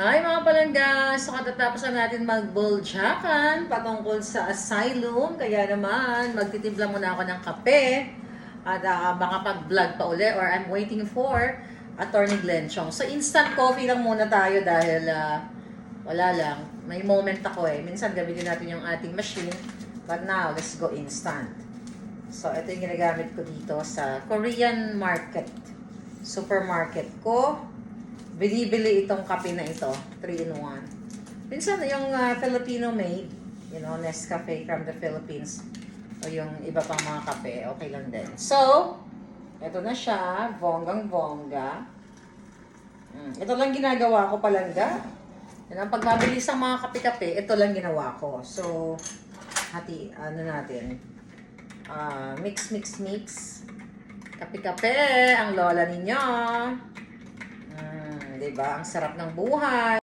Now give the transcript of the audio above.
Hi mga palangga! So katatapos na natin mag-buldyakan patungkol sa asylum. Kaya naman, magtitimpla muna ako ng kape. At makapag-vlog pa uli or I'm waiting for Attorney Glenn Chong. So instant coffee lang muna tayo dahil wala lang. May moment ako eh. Minsan gamitin natin yung ating machine. But now, let's go instant. So ito yung ginagamit ko dito sa Korean market. Supermarket ko. Binibili itong kape na ito, 3-in-1. Minsan yung Filipino made, Nescafe from the Philippines, o yung iba pang mga kape, okay lang din. So, ito na siya, bonggang-bongga. Ito lang ginagawa ko palangga. Yan ang pagmabilis ng mga kape-kape, ito lang ginawa ko. So, natin, mix. Kape-kape, ang lola ninyo. Diba? Ang sarap ng buhay.